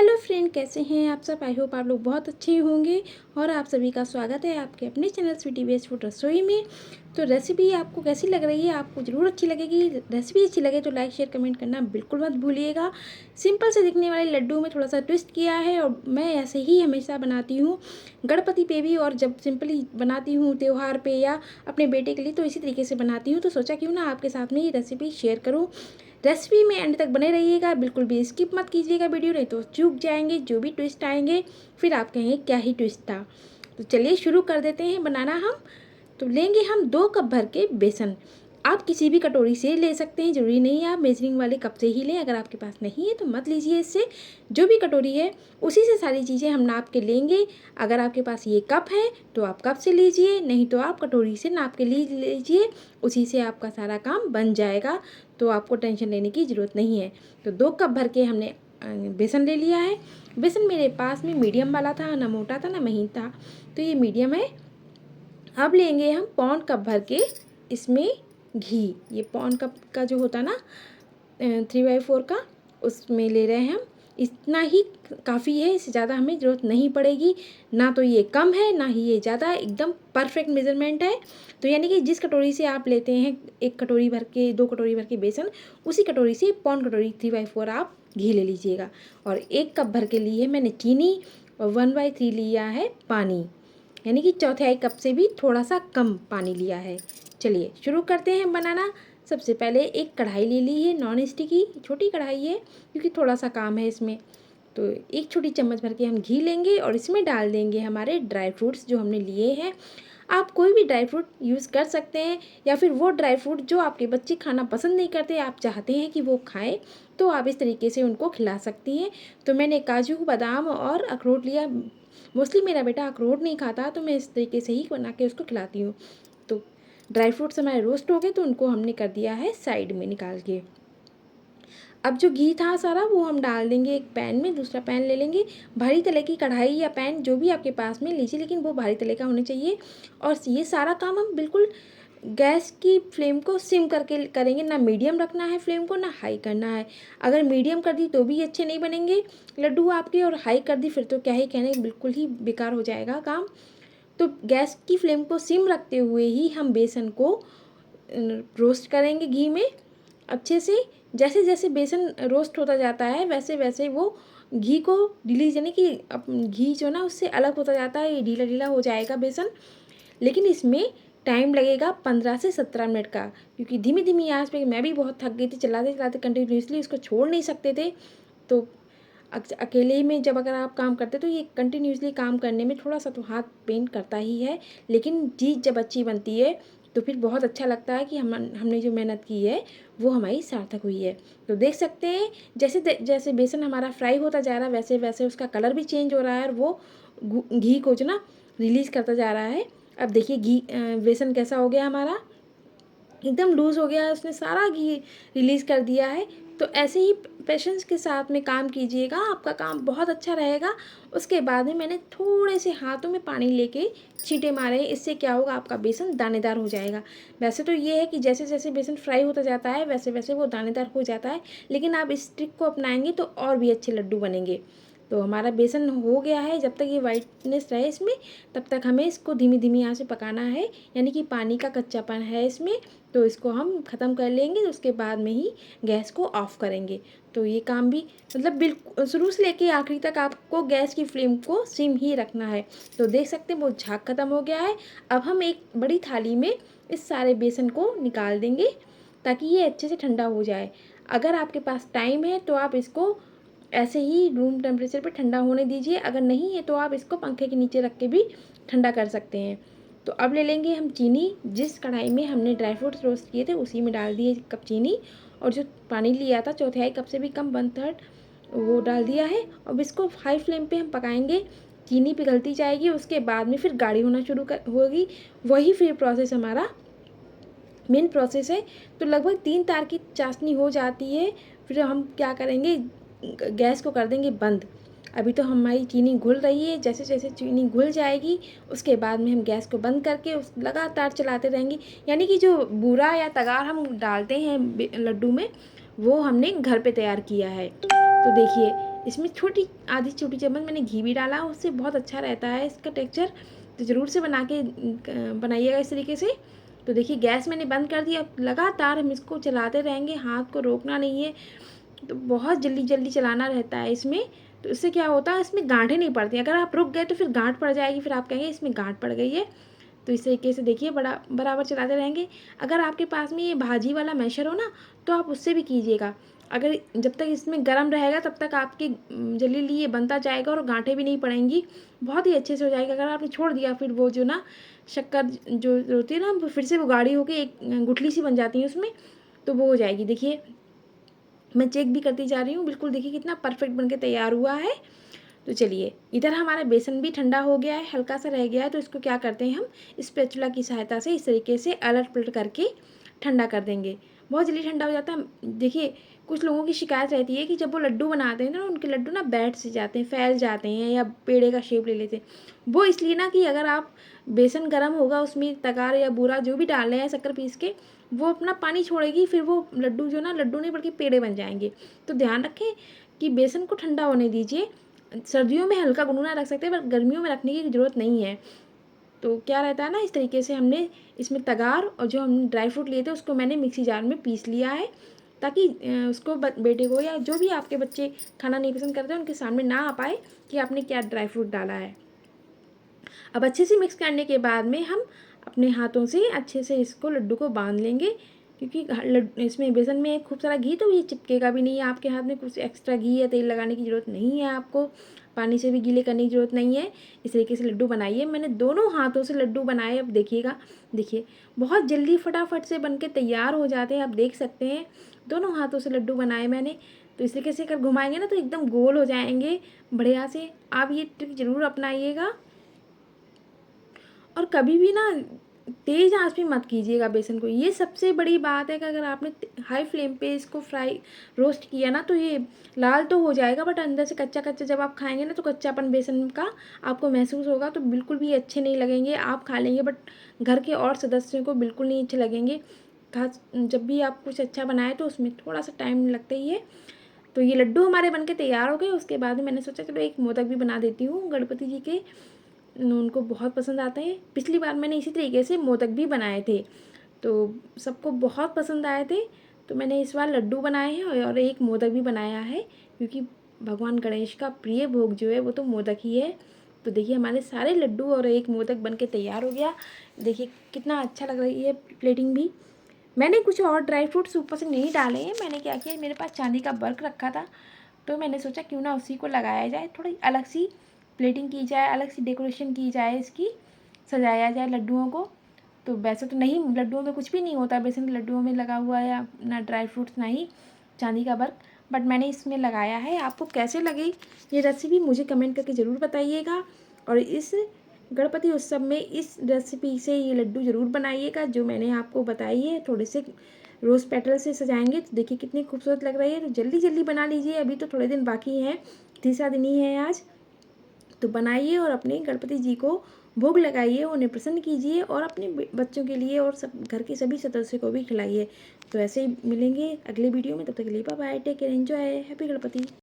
Hello friend, कैसे हैं आप सब। आई होप आप लोग बहुत अच्छे होंगे और आप सभी का स्वागत है आपके अपने चैनल स्वीटी बेस्ट फूड रसोई में। तो रेसिपी आपको कैसी लग रही है, आपको ज़रूर अच्छी लगेगी। रेसिपी अच्छी लगे तो लाइक शेयर कमेंट करना बिल्कुल मत भूलिएगा। सिंपल से दिखने वाले लड्डू में थोड़ा सा ट्विस्ट किया है और मैं ऐसे ही हमेशा बनाती हूँ गणपति पे भी, और जब सिंपली बनाती हूँ त्यौहार पे या अपने बेटे के लिए तो इसी तरीके से बनाती हूँ। तो सोचा क्यों ना आपके साथ में ये रेसिपी शेयर करूँ। रेसिपी में एंड तक बने रहिएगा, बिल्कुल भी स्किप मत कीजिएगा वीडियो, नहीं तो चूक जाएंगे। जो भी ट्विस्ट आएंगे फिर आप कहेंगे क्या ही ट्विस्ट था। तो चलिए शुरू कर देते हैं बनाना हम। तो लेंगे हम 2 कप भर के बेसन। आप किसी भी कटोरी से ले सकते हैं, ज़रूरी नहीं है आप मेजरिंग वाले कप से ही लें। अगर आपके पास नहीं है तो मत लीजिए, इससे जो भी कटोरी है उसी से सारी चीज़ें हम नाप के लेंगे। अगर आपके पास ये कप है तो आप कप से लीजिए, नहीं तो आप कटोरी से नाप के लीजिए, उसी से आपका सारा काम बन जाएगा। तो आपको टेंशन लेने की ज़रूरत नहीं है। तो 2 कप भर के हमने बेसन ले लिया है। बेसन मेरे पास में मीडियम वाला था, ना मोटा था ना महीन था, तो ये मीडियम है। अब लेंगे हम 1/4 कप भर के इसमें घी। ये 1/4 कप का जो होता ना 3/4 का, उसमें ले रहे हैं हम। इतना ही काफ़ी है, इससे ज़्यादा हमें ज़रूरत नहीं पड़ेगी। ना तो ये कम है ना ही ये ज़्यादा, एकदम परफेक्ट मेज़रमेंट है। तो यानी कि जिस कटोरी से आप लेते हैं 1 कटोरी भर के 2 कटोरी भर के बेसन, उसी कटोरी से 1/4 कटोरी 3/4 आप घी ले लीजिएगा। और 1 कप भर के लिए मैंने चीनी और 1/3 लिया है पानी, यानी कि चौथाई कप से भी थोड़ा सा कम पानी लिया है। चलिए शुरू करते हैं बनाना। सबसे पहले एक कढ़ाई ले ली है, नॉन स्टिक की छोटी कढ़ाई है क्योंकि थोड़ा सा काम है इसमें। तो 1 छोटी चम्मच भर के हम घी लेंगे और इसमें डाल देंगे हमारे ड्राई फ्रूट्स जो हमने लिए हैं। आप कोई भी ड्राई फ्रूट यूज़ कर सकते हैं, या फिर वो ड्राई फ्रूट जो आपके बच्चे खाना पसंद नहीं करते, आप चाहते हैं कि वो खाएं, तो आप इस तरीके से उनको खिला सकती हैं। तो मैंने काजू, बादाम और अखरोट लिया। मोस्टली मेरा बेटा अखरोट नहीं खाता, तो मैं इस तरीके से ही बना के उसको खिलाती हूँ। तो ड्राई फ्रूट्स हमारे रोस्ट हो गए, तो उनको हमने कर दिया है साइड में निकाल के। अब जो घी था सारा वो हम डाल देंगे एक पैन में। दूसरा पैन ले लेंगे, भारी तले की कढ़ाई या पैन जो भी आपके पास में लीजिए, लेकिन वो भारी तले का होना चाहिए। और ये सारा काम हम बिल्कुल गैस की फ्लेम को सिम करके करेंगे। ना मीडियम रखना है फ्लेम को, ना हाई करना है। अगर मीडियम कर दी तो भी अच्छे नहीं बनेंगे लड्डू आपके, और हाई कर दी फिर तो क्या ही कहने, बिल्कुल ही बेकार हो जाएगा काम। तो गैस की फ्लेम को सिम रखते हुए ही हम बेसन को रोस्ट करेंगे घी में अच्छे से। जैसे जैसे बेसन रोस्ट होता जाता है वैसे वैसे वो घी को रिलीज, यानी कि घी जो ना उससे अलग होता जाता है, ये ढीला ढीला हो जाएगा बेसन। लेकिन इसमें टाइम लगेगा 15 से 17 मिनट का, क्योंकि धीमी धीमी आंच पे मैं भी बहुत थक गई थी, चलाते चलाते कंटिन्यूसली इसको छोड़ नहीं सकते थे। तो अकेले ही में जब अगर आप काम करते तो ये कंटिन्यूसली काम करने में थोड़ा सा तो हाथ पेन करता ही है, लेकिन चीज़ जब अच्छी बनती है तो फिर बहुत अच्छा लगता है कि हमने जो मेहनत की है वो हमारी सार्थक हुई है। तो देख सकते हैं जैसे जैसे बेसन हमारा फ्राई होता जा रहा है वैसे वैसे उसका कलर भी चेंज हो रहा है, और वो घी को जो ना रिलीज़ करता जा रहा है। अब देखिए बेसन कैसा हो गया हमारा, एकदम लूज़ हो गया है, उसने सारा घी रिलीज़ कर दिया है। तो ऐसे ही पेशेंस के साथ में काम कीजिएगा, आपका काम बहुत अच्छा रहेगा। उसके बाद में मैंने थोड़े से हाथों में पानी लेके छींटे मारे, इससे क्या होगा, आपका बेसन दानेदार हो जाएगा। वैसे तो ये है कि जैसे जैसे बेसन फ्राई होता जाता है वैसे वैसे वो दानेदार हो जाता है, लेकिन आप इस ट्रिक को अपनाएंगे तो और भी अच्छे लड्डू बनेंगे। तो हमारा बेसन हो गया है, जब तक ये वाइटनेस रहे इसमें तब तक हमें इसको धीमी धीमी आंच से पकाना है, यानी कि पानी का कच्चापन है इसमें, तो इसको हम ख़त्म कर लेंगे। उसके बाद में ही गैस को ऑफ़ करेंगे। तो ये काम भी मतलब बिल्कुल शुरू से लेके आखिरी तक आपको गैस की फ्लेम को सिम ही रखना है। तो देख सकते हैं वो झाग ख़त्म हो गया है। अब हम एक बड़ी थाली में इस सारे बेसन को निकाल देंगे ताकि ये अच्छे से ठंडा हो जाए। अगर आपके पास टाइम है तो आप इसको ऐसे ही रूम टेम्परेचर पे ठंडा होने दीजिए, अगर नहीं है तो आप इसको पंखे के नीचे रख के भी ठंडा कर सकते हैं। तो अब ले लेंगे हम चीनी। जिस कढ़ाई में हमने ड्राई फ्रूट्स रोस्ट किए थे उसी में डाल दिए कप चीनी, और जो पानी लिया था चौथाई कप से भी कम 1/3 वो डाल दिया है। अब इसको हाई फ्लेम पे हम पकाएंगे, चीनी पिघलती जाएगी, उसके बाद में फिर गाढ़ी होना शुरू होगी। वही फिर प्रोसेस हमारा मेन प्रोसेस है। तो लगभग 3 तार की चाशनी हो जाती है, फिर हम क्या करेंगे, गैस को कर देंगे बंद। अभी तो हमारी चीनी घुल रही है, जैसे जैसे चीनी घुल जाएगी उसके बाद में हम गैस को बंद करके उस लगातार चलाते रहेंगे। यानी कि जो बूरा या तगार हम डालते हैं लड्डू में वो हमने घर पे तैयार किया है। तो देखिए इसमें छोटी आधी छोटी चम्मच मैंने घी भी डाला, उससे बहुत अच्छा रहता है इसका टेक्सचर। तो ज़रूर से बना के बनाइएगा इस तरीके से। तो देखिए गैस मैंने बंद कर दिया, अब लगातार हम इसको चलाते रहेंगे, हाथ को रोकना नहीं है। तो बहुत जल्दी जल्दी चलाना रहता है इसमें। तो इससे क्या होता है, इसमें गांठें नहीं पड़ती। अगर आप रुक गए तो फिर गांठ पड़ जाएगी, फिर आप कहेंगे इसमें गांठ पड़ गई है। तो इस तरीके से देखिए बराबर चलाते रहेंगे। अगर आपके पास में ये भाजी वाला मैशर हो ना, तो आप उससे भी कीजिएगा। अगर जब तक इसमें गर्म रहेगा तब तक आपकी जल्दी ये बनता जाएगा और गांठें भी नहीं पड़ेंगी, बहुत ही अच्छे से हो जाएगा। अगर आपने छोड़ दिया फिर वो जो ना शक्कर जो होती है ना, फिर से वो गाढ़ी होकर एक गुठली सी बन जाती है उसमें, तो वो हो जाएगी। देखिए मैं चेक भी करती जा रही हूँ, बिल्कुल देखिए कितना परफेक्ट बनके तैयार हुआ है। तो चलिए इधर हमारा बेसन भी ठंडा हो गया है, हल्का सा रह गया है। तो इसको क्या करते हैं, हम स्पैचुला की सहायता से इस तरीके से अलट पलट करके ठंडा कर देंगे। बहुत जल्दी ठंडा हो जाता है। देखिए कुछ लोगों की शिकायत रहती है कि जब वो लड्डू बनाते हैं ना, उनके लड्डू ना बैठ से जाते हैं, फैल जाते हैं या पेड़े का शेप ले लेते हैं। वो इसलिए ना कि अगर आप बेसन गर्म होगा, उसमें तगार या बूरा जो भी डाल रहे हैं शक्कर पीस के, वो अपना पानी छोड़ेगी, फिर वो लड्डू जो ना लड्डू नहीं बल्कि पेड़े बन जाएंगे। तो ध्यान रखें कि बेसन को ठंडा होने दीजिए। सर्दियों में हल्का गुनगुना रख सकते हैं, पर गर्मियों में रखने की ज़रूरत नहीं है। तो क्या रहता है ना, इस तरीके से हमने इसमें तगार और जो हमने ड्राई फ्रूट लिए थे उसको मैंने मिक्सी जार में पीस लिया है, ताकि उसको बेटे को या जो भी आपके बच्चे खाना नहीं पसंद करते उनके सामने ना आ पाए कि आपने क्या ड्राई फ्रूट डाला है। अब अच्छे से मिक्स करने के बाद में हम अपने हाथों से अच्छे से इसको लड्डू को बांध लेंगे, क्योंकि इसमें बेसन में खूब सारा घी, तो ये चिपकेगा भी नहीं है आपके हाथ में। कुछ एक्स्ट्रा घी या तेल लगाने की ज़रूरत नहीं है आपको, पानी से भी गीले करने की ज़रूरत नहीं है। इस तरीके से लड्डू बनाइए। मैंने दोनों हाथों से लड्डू बनाए। अब देखिएगा, देखिए बहुत जल्दी फटाफट से बन के तैयार हो जाते हैं। आप देख सकते हैं दोनों हाथों से लड्डू बनाए मैंने। तो इस तरीके से अगर घुमाएंगे ना तो एकदम गोल हो जाएंगे बढ़िया से। आप ये ट्रिक ज़रूर अपनाइएगा। और कभी भी ना तेज़ आंच पे मत कीजिएगा बेसन को। ये सबसे बड़ी बात है कि अगर आपने हाई फ्लेम पे इसको रोस्ट किया ना, तो ये लाल तो हो जाएगा, बट अंदर से कच्चा कच्चा जब आप खाएंगे ना, तो कच्चापन बेसन का आपको महसूस होगा। तो बिल्कुल भी अच्छे नहीं लगेंगे। आप खा लेंगे बट घर के और सदस्यों को बिल्कुल नहीं अच्छे लगेंगे। खास जब भी आप कुछ अच्छा बनाए तो उसमें थोड़ा सा टाइम लगता ही है। तो ये लड्डू हमारे बनके तैयार हो गए। उसके बाद में मैंने सोचा चलो एक मोदक भी बना देती हूँ गणपति जी के, उनको बहुत पसंद आते हैं। पिछली बार मैंने इसी तरीके से मोदक भी बनाए थे, तो सबको बहुत पसंद आए थे। तो मैंने इस बार लड्डू बनाए हैं और एक मोदक भी बनाया है, क्योंकि भगवान गणेश का प्रिय भोग जो है वो तो मोदक ही है। तो देखिए हमारे सारे लड्डू और एक मोदक बन के तैयार हो गया। देखिए कितना अच्छा लग रही है प्लेटिंग भी। मैंने कुछ और ड्राई फ्रूट्स ऊपर से नहीं डाले हैं। मैंने क्या किया, मेरे पास चांदी का बर्क रखा था, तो मैंने सोचा क्यों ना उसी को लगाया जाए, थोड़ी अलग सी प्लेटिंग की जाए, अलग सी डेकोरेशन की जाए, इसकी सजाया जाए लड्डुओं को। तो वैसे तो नहीं, लड्डुओं में कुछ भी नहीं होता, बेसन के लड्डुओं में लगा हुआ है या ना ड्राई फ्रूट्स ना ही चांदी का बर्क, बट मैंने इसमें लगाया है। आपको कैसे लगी ये रेसिपी मुझे कमेंट करके ज़रूर बताइएगा। और इस गणपति उत्सव में इस रेसिपी से ये लड्डू ज़रूर बनाइएगा जो मैंने आपको बताई है। थोड़े से रोज़ पेटल से सजाएंगे तो देखिए कितनी खूबसूरत लग रही है। तो जल्दी जल्दी बना लीजिए, अभी तो थोड़े दिन बाकी हैं, तीसरा दिन ही है आज। तो बनाइए और अपने गणपति जी को भोग लगाइए, उन्हें प्रसन्न कीजिए और अपने बच्चों के लिए और सब घर के सभी सदस्यों को भी खिलाइए। तो ऐसे ही मिलेंगे अगले वीडियो में, तब तक के लिए bye bye, take care, enjoy, happy Ganpati.